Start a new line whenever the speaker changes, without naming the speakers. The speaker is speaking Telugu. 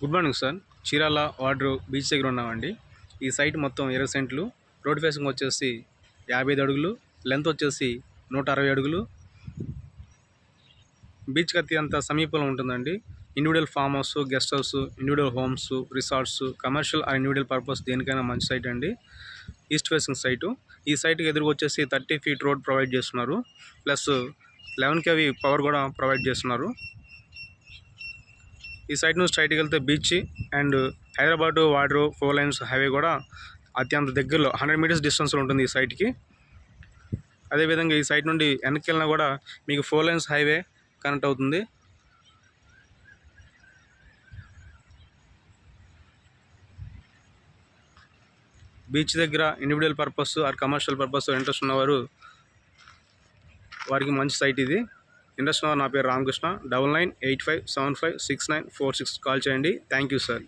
Good morning sir. Chirala Vadarevu beach దగ్గర ఉన్నామండి. ఈ సైట్ మొత్తం 20 సెంట్లు. రోడ్ ఫేసింగ్ వచ్చేసి 55 అడుగులు, లెంత్ వచ్చేసి 160 అడుగులు. బీచ్కి అత్యంత సమీపంలో ఉంటుందండి. Individual farm house, guest house, individual homes, resorts, commercial or individual purpose దేనికైనా మంచి సైట్ అండి. East facing site. ఈ సైట్కి ఎదురుగా వచ్చేసి 30 ఫీట్ రోడ్ ప్రొవైడ్ చేస్తున్నారు. ప్లస్ 11 kV పవర్ కూడా ప్రొవైడ్ చేస్తున్నారు. ఈ సైట్ నుంచి స్ట్రైట్కి వెళ్తే బీచ్ అండ్ హైదరాబాద్ వాడ్రు 4 లైన్స్ హైవే కూడా అత్యంత దగ్గరలో 100 మీటర్స్ డిస్టెన్స్లో ఉంటుంది ఈ సైట్కి. అదేవిధంగా ఈ సైట్ నుండి వెనక్కి వెళ్ళినా కూడా మీకు 4 లైన్స్ హైవే కనెక్ట్ అవుతుంది. బీచ్ దగ్గర individual purpose or commercial purpose interest ఉన్నవారు వారికి మంచి సైట్ ఇది. ఇంట్రెస్ట్ ఉన్నవారు నా పేరు రామకృష్ణ. 9985756946 కాల్ చేయండి. Thank you sir.